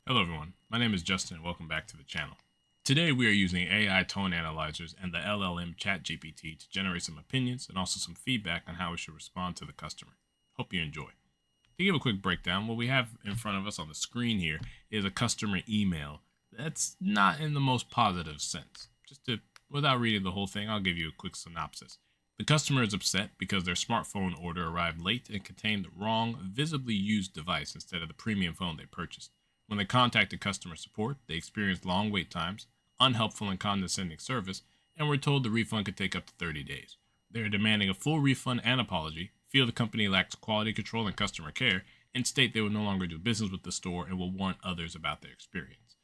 Hello everyone, my name is Justin and welcome back to the channel. Today we are using AI tone analyzers and the LLM ChatGPT to generate some opinions and also some feedback on how we should respond to the customer. Hope you enjoy. To give a quick breakdown, what we have in front of us on the screen here is a customer email that's not in the most positive sense. Without reading the whole thing, I'll give you a quick synopsis. The customer is upset because their smartphone order arrived late and contained the wrong, visibly used device instead of the premium phone they purchased. When they contacted customer support, they experienced long wait times, unhelpful and condescending service, and were told the refund could take up to 30 days. They are demanding a full refund and apology, feel the company lacks quality control and customer care, and state they will no longer do business with the store and will warn others about their experience.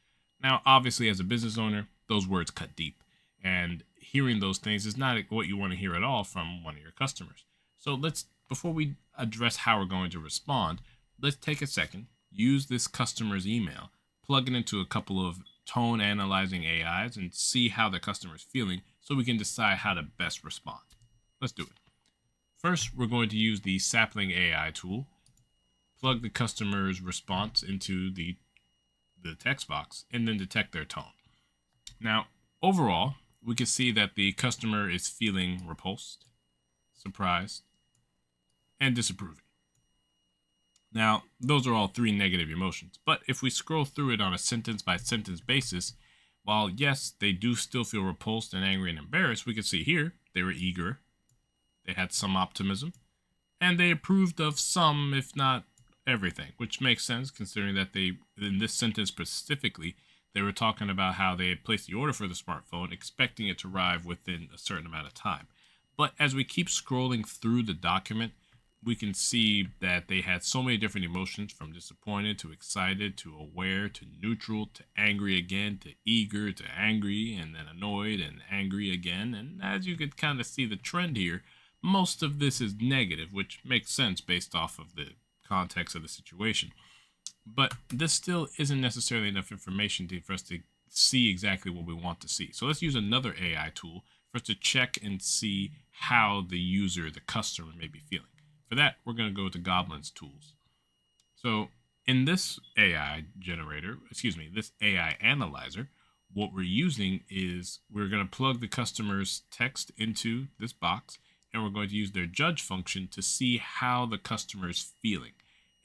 Now, obviously, as a business owner, those words cut deep, and hearing those things is not what you want to hear at all from one of your customers. Before we address how we're going to respond, let's take a second, use this customer's email, plug it into a couple of tone analyzing AIs, and see how the customer is feeling so we can decide how to best respond. Let's do it. First, we're going to use the Sapling AI tool, plug the customer's response into the text box, and then detect their tone. Now, overall, we can see that the customer is feeling repulsed, surprised, and disapproving. Now, those are all three negative emotions, but if we scroll through it on a sentence by sentence basis, while yes, they do still feel repulsed and angry and embarrassed, we can see here they were eager, they had some optimism, and they approved of some, if not everything, which makes sense considering that in this sentence specifically, they were talking about how they had placed the order for the smartphone, expecting it to arrive within a certain amount of time. But as we keep scrolling through the document, we can see that they had so many different emotions from disappointed to excited to aware to neutral to angry again to eager to angry and then annoyed and angry again. And as you could kind of see the trend here, most of this is negative, which makes sense based off of the context of the situation. But this still isn't necessarily enough information for us to see exactly what we want to see. So let's use another AI tool for us to check and see how the user, the customer, may be feeling. For that, we're going to go to Goblin's tools. So in this this AI analyzer, what we're using is we're going to plug the customer's text into this box, and we're going to use their judge function to see how the customer is feeling.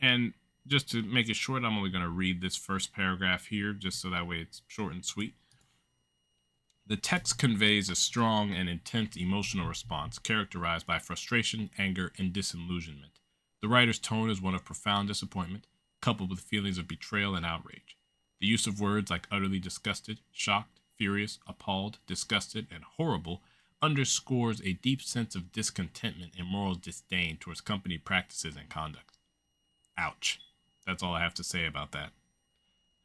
And just to make it short, I'm only going to read this first paragraph here, just so that way it's short and sweet. The text conveys a strong and intense emotional response characterized by frustration, anger, and disillusionment. The writer's tone is one of profound disappointment, coupled with feelings of betrayal and outrage. The use of words like utterly disgusted, shocked, furious, appalled, disgusted, and horrible underscores a deep sense of discontentment and moral disdain towards company practices and conduct. Ouch. That's all I have to say about that.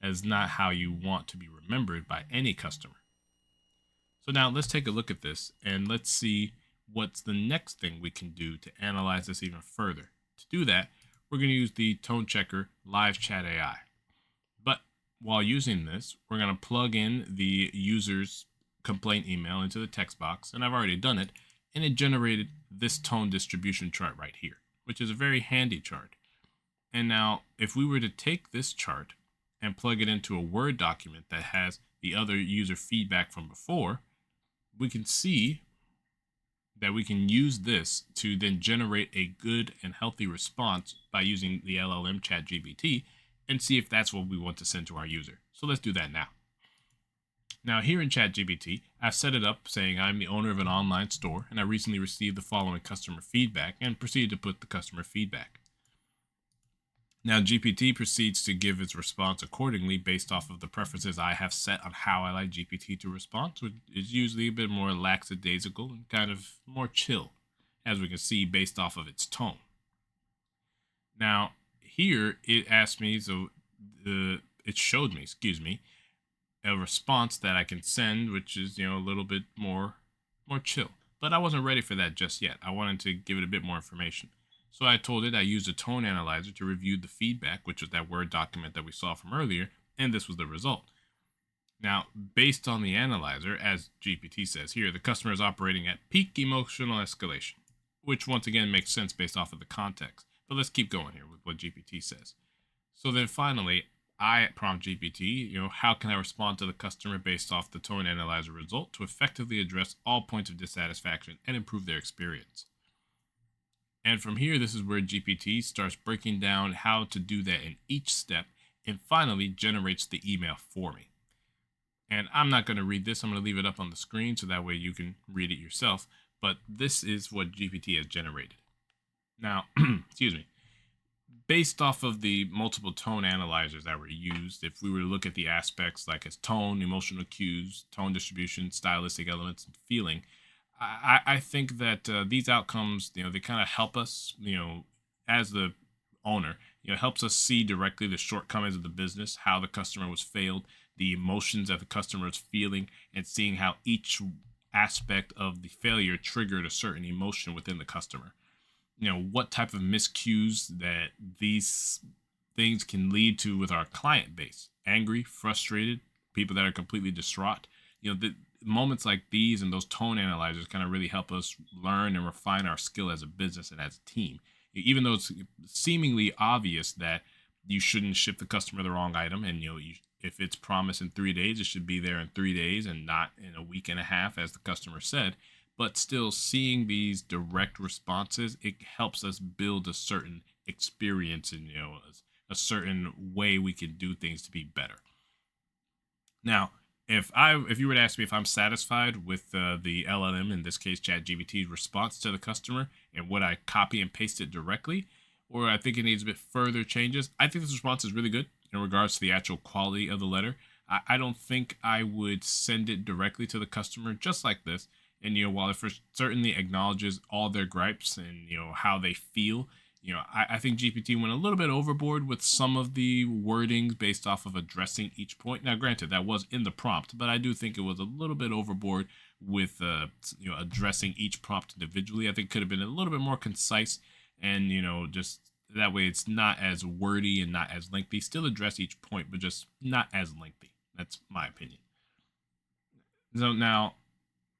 That is not how you want to be remembered by any customer. So now let's take a look at this and let's see what's the next thing we can do to analyze this even further. To do that, we're going to use the Tone Checker Live Chat AI. But while using this, we're going to plug in the user's complaint email into the text box, and I've already done it, and it generated this tone distribution chart right here, which is a very handy chart. And now, if we were to take this chart and plug it into a Word document that has the other user feedback from before, we can see that we can use this to then generate a good and healthy response by using the LLM ChatGPT and see if that's what we want to send to our user. So let's do that now. Now here in ChatGPT, I've set it up saying I'm the owner of an online store and I recently received the following customer feedback and proceeded to put the customer feedback. Now, GPT proceeds to give its response accordingly based off of the preferences I have set on how I like GPT to respond, which is usually a bit more lackadaisical and kind of more chill, as we can see based off of its tone. Now, here it asked me, it showed me, a response that I can send, which is, a little bit more chill. But I wasn't ready for that just yet. I wanted to give it a bit more information. So I told it I used a tone analyzer to review the feedback, which was that Word document that we saw from earlier, and this was the result. Now, based on the analyzer, as GPT says here, the customer is operating at peak emotional escalation, which once again makes sense based off of the context. But let's keep going here with what GPT says. So then finally, I prompt GPT, how can I respond to the customer based off the tone analyzer result to effectively address all points of dissatisfaction and improve their experience? And from here, this is where GPT starts breaking down how to do that in each step and finally generates the email for me. And I'm not going to read this, I'm going to leave it up on the screen so that way you can read it yourself. But this is what GPT has generated. Now, excuse me, based off of the multiple tone analyzers that were used, if we were to look at the aspects like as tone, emotional cues, tone distribution, stylistic elements, and feeling, I think that these outcomes, they kind of help us, as the owner, helps us see directly the shortcomings of the business, how the customer was failed, the emotions that the customer is feeling, and seeing how each aspect of the failure triggered a certain emotion within the customer. What type of miscues that these things can lead to with our client base: angry, frustrated, people that are completely distraught. The moments like these and those tone analyzers kind of really help us learn and refine our skill as a business and as a team. Even though it's seemingly obvious that you shouldn't ship the customer the wrong item, and if it's promised in 3 days, it should be there in 3 days and not in a week and a half, as the customer said. But still, seeing these direct responses, it helps us build a certain experience and a certain way we can do things to be better. Now, if you were to ask me if I'm satisfied with the LLM, in this case ChatGPT's response to the customer, and would I copy and paste it directly, or I think it needs a bit further changes, I think this response is really good in regards to the actual quality of the letter. I don't think I would send it directly to the customer just like this. And while it certainly acknowledges all their gripes and how they feel, I think GPT went a little bit overboard with some of the wordings based off of addressing each point. Now, granted, that was in the prompt, but I do think it was a little bit overboard with addressing each prompt individually. I think it could have been a little bit more concise, and just that way it's not as wordy and not as lengthy. Still address each point, but just not as lengthy. That's my opinion. So now,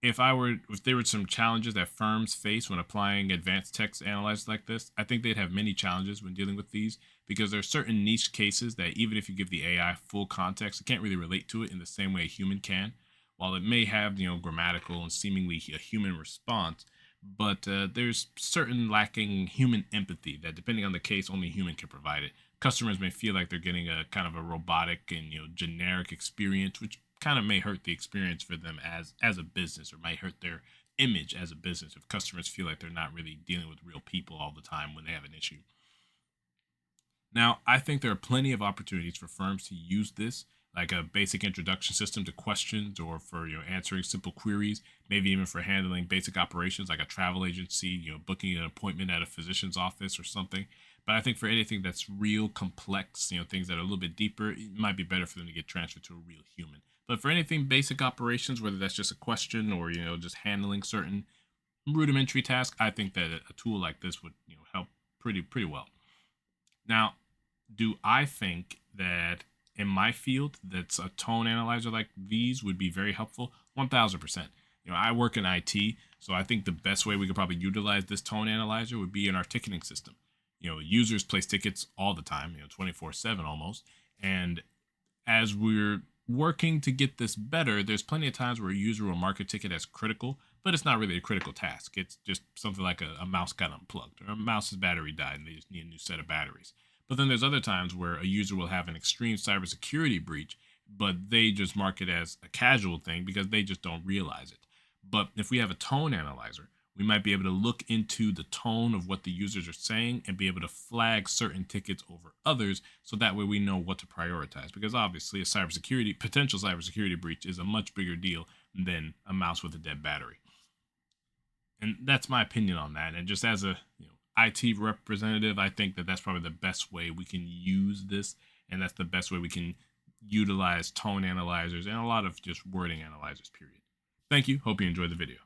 if there were some challenges that firms face when applying advanced text analyzers like this, I think they'd have many challenges when dealing with these, because there are certain niche cases that even if you give the AI full context, it can't really relate to it in the same way a human can. While it may have grammatical and seemingly a human response, but there's certain lacking human empathy that, depending on the case, only a human can provide it. Customers may feel like they're getting a kind of a robotic and generic experience, which kind of may hurt the experience for them as a business, or might hurt their image as a business if customers feel like they're not really dealing with real people all the time when they have an issue. Now, I think there are plenty of opportunities for firms to use this, like a basic introduction system to questions, or for answering simple queries, maybe even for handling basic operations like a travel agency, booking an appointment at a physician's office or something. But I think for anything that's real complex, things that are a little bit deeper, it might be better for them to get transferred to a real human. But for anything basic operations, whether that's just a question or just handling certain rudimentary tasks, I think that a tool like this would help pretty well. Now, do I think that in my field that's a tone analyzer like these would be very helpful? 1000%. I work in IT, so I think the best way we could probably utilize this tone analyzer would be in our ticketing system. Users place tickets all the time, 24/7 almost. And as we're working to get this better, there's plenty of times where a user will mark a ticket as critical, but it's not really a critical task. It's just something like a mouse got unplugged, or a mouse's battery died and they just need a new set of batteries. But then there's other times where a user will have an extreme cybersecurity breach, but they just mark it as a casual thing because they just don't realize it. But if we have a tone analyzer, we might be able to look into the tone of what the users are saying and be able to flag certain tickets over others, so that way we know what to prioritize. Because obviously a potential cybersecurity breach is a much bigger deal than a mouse with a dead battery. And that's my opinion on that. And just as a IT representative, I think that that's probably the best way we can use this, and that's the best way we can utilize tone analyzers and a lot of just wording analyzers, period. Thank you. Hope you enjoyed the video.